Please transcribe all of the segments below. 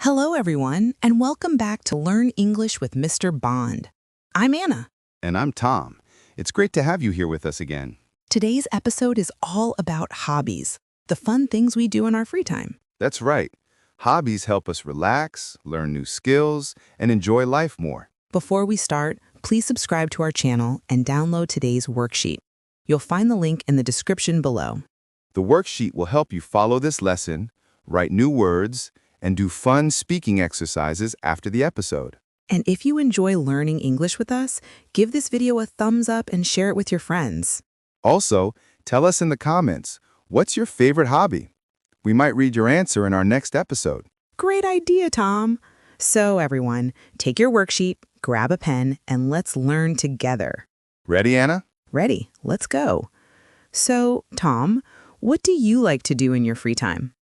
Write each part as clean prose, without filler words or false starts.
Hello, everyone, and welcome back to Learn English with Mr. Bond. I'm Anna. And I'm Tom. It's great to have you here with us again. Today's episode is all about hobbies, the fun things we do in our free time. That's right. Hobbies help us relax, learn new skills, and enjoy life more. Before we start, please subscribe to our channel and download today's worksheet. You'll find the link in the description below. The worksheet will help you follow this lesson, write new words, and do fun speaking exercises after the episode. And if you enjoy learning English with us, give this video a thumbs up and share it with your friends. Also, tell us in the comments, what's your favorite hobby? We might read your answer in our next episode. Great idea, Tom. So, everyone, take your worksheet, grab a pen, and let's learn together. Ready, Anna? Ready, let's go. So, Tom, what do you like to do in your free time?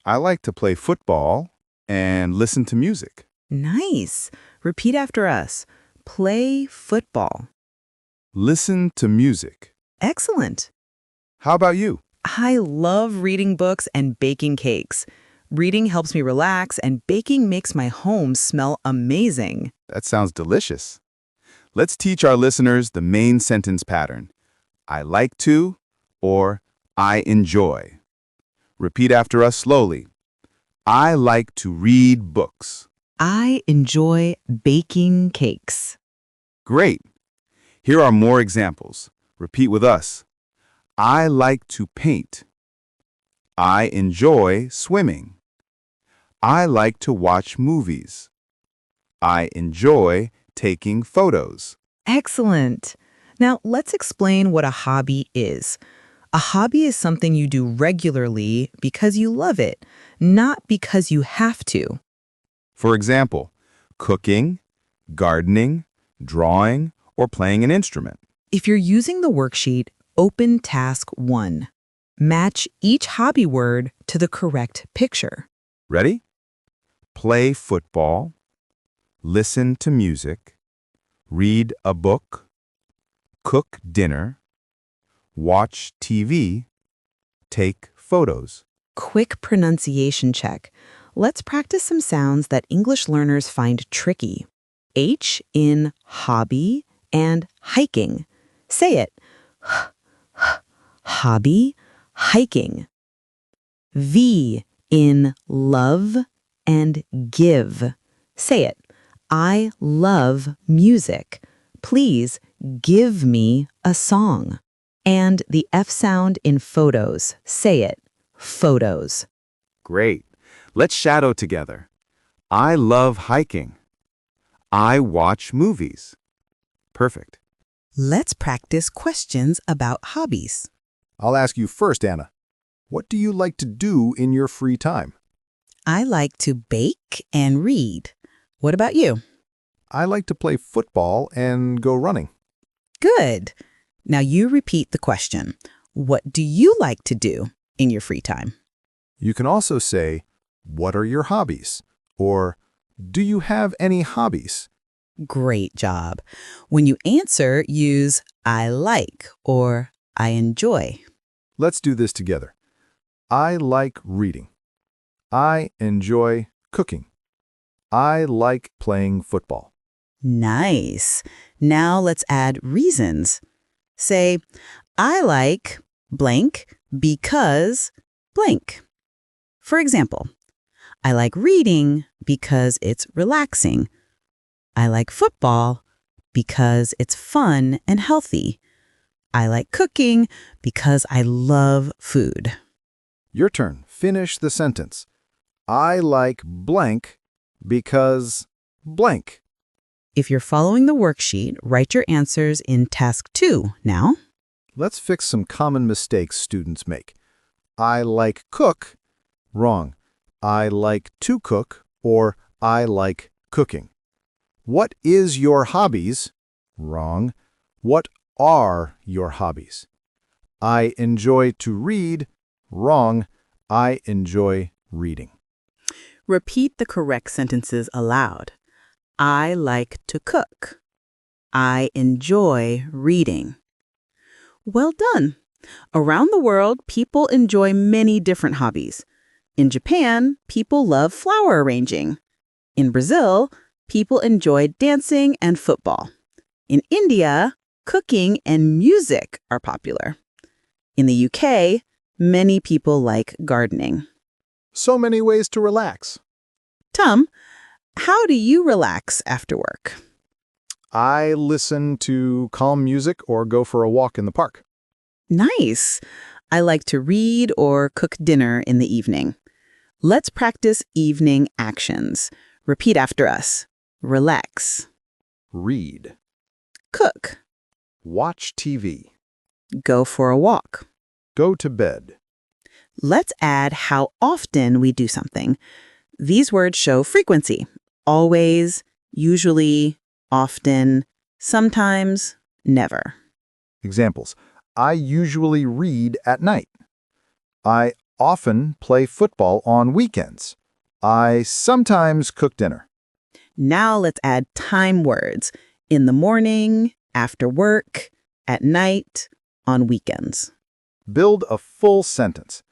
I like to play football and listen to music. Nice. Repeat after us. Play football. Listen to music. Excellent. How about you? I love reading books and baking cakes. Reading helps me relax, and baking makes my home smell amazing. That sounds delicious. Let's teach our listeners the main sentence pattern. I like to or I enjoy. Repeat after us slowly. I like to read books. I enjoy baking cakes. Great. Here are more examples. Repeat with us. I like to paint. I enjoy swimming. I like to watch movies. I enjoy taking photos. Excellent. Now, let's explain what a hobby is. A hobby is something you do regularly because you love it, not because you have to. For example, cooking, gardening, drawing, or playing an instrument. If you're using the worksheet, open Task 1. Match each hobby word to the correct picture. Ready? Play football, listen to music, read a book, cook dinner, watch TV, take photos. Quick pronunciation check. Let's practice some sounds that English learners find tricky. H in hobby and hiking. Say it. Hobby, hiking. V in love and give. Say it. I love music. Please give me a song. And the F sound in photos. Say it. Photos. Great. Let's shadow together. I love hiking. I watch movies. Perfect. Let's practice questions about hobbies. I'll ask you first, Anna. What do you like to do in your free time? I like to bake and read. What about you? I like to play football and go running. Good. Now you repeat the question. What do you like to do in your free time? You can also say, what are your hobbies? Or, do you have any hobbies? Great job. When you answer, use I like or I enjoy. Let's do this together. I like reading. I enjoy cooking. I like playing football. Nice. Now let's add reasons. Say, I like blank because blank. For example, I like reading because it's relaxing. I like football because it's fun and healthy. I like cooking because I love food. Your turn. Finish the sentence. I like blank because blank. If you're following the worksheet, write your answers in Task 2 now. Let's fix some common mistakes students make. I like cook. Wrong. I like to cook or I like cooking. What is your hobbies? Wrong. What are your hobbies? I enjoy to read. Wrong. I enjoy reading. Repeat the correct sentences aloud. I like to cook. I enjoy reading. Well done. Around the world, people enjoy many different hobbies. In Japan, people love flower arranging. In Brazil, people enjoy dancing and football. In India, cooking and music are popular. In the UK, many people like gardening. So many ways to relax. Tom, how do you relax after work? I listen to calm music or go for a walk in the park. Nice. I like to read or cook dinner in the evening. Let's practice evening actions. Repeat after us. Relax. Read. Cook. Watch TV. Go for a walk. Go to bed. Let's add how often we do something. These words show frequency. Always, usually, often, sometimes, never. Examples. I usually read at night. I often play football on weekends. I sometimes cook dinner. Now let's add time words. In the morning, after work, at night, on weekends. Build a full sentence.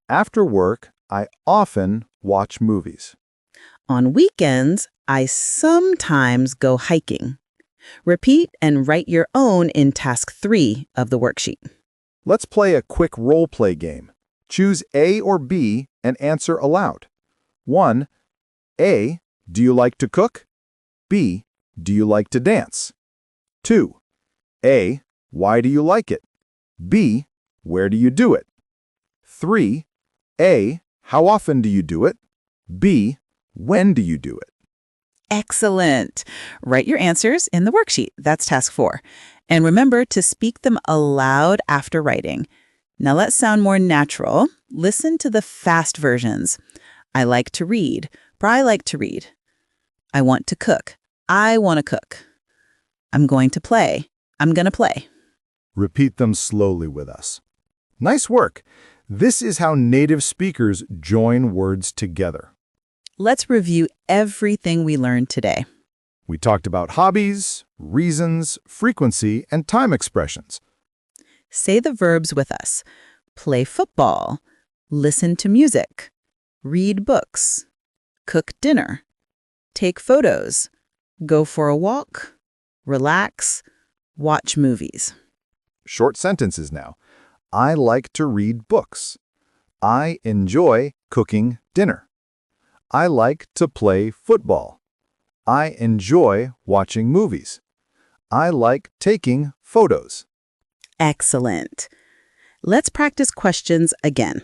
After work, I often watch movies. On weekends, I sometimes go hiking. Repeat and write your own in task 3 of the worksheet. Let's play a quick role-play game. Choose A or B and answer aloud. 1. A. Do you like to cook? B. Do you like to dance? 2. A. Why do you like it? B. Where do you do it? 3. A. How often do you do it? B. When do you do it? Excellent. Write your answers in the worksheet. That's task 4. And remember to speak them aloud after writing. Now let's sound more natural. Listen to the fast versions. I like to read. I like to read. I want to cook. I want to cook. I'm going to play. I'm going to play. Repeat them slowly with us. Nice work. This is how native speakers join words together. Let's review everything we learned today. We talked about hobbies, reasons, frequency, and time expressions. Say the verbs with us. Play football. Listen to music. Read books. Cook dinner. Take photos. Go for a walk. Relax. Watch movies. Short sentences now. I like to read books. I enjoy cooking dinner. I like to play football. I enjoy watching movies. I like taking photos. Excellent. Let's practice questions again.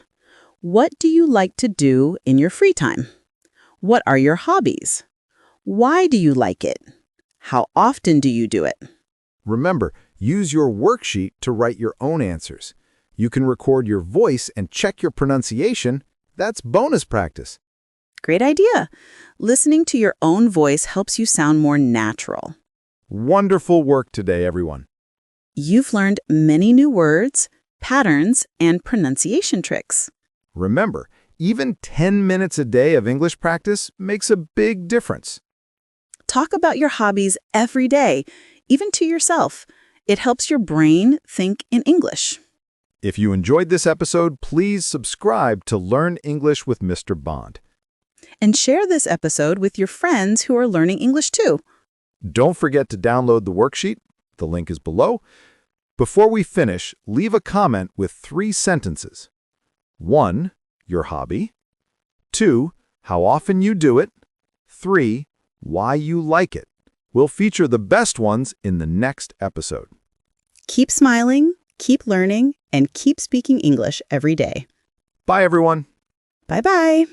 What do you like to do in your free time? What are your hobbies? Why do you like it? How often do you do it? Remember, use your worksheet to write your own answers. You can record your voice and check your pronunciation. That's bonus practice. Great idea. Listening to your own voice helps you sound more natural. Wonderful work today, everyone. You've learned many new words, patterns, and pronunciation tricks. Remember, even 10 minutes a day of English practice makes a big difference. Talk about your hobbies every day, even to yourself. It helps your brain think in English. If you enjoyed this episode, please subscribe to Learn English with Mr. Bond. And share this episode with your friends who are learning English too. Don't forget to download the worksheet. The link is below. Before we finish, leave a comment with 3 sentences. 1. Your hobby. 2. How often you do it. 3. Why you like it. We'll feature the best ones in the next episode. Keep smiling, keep learning, and keep speaking English every day. Bye, everyone. Bye-bye.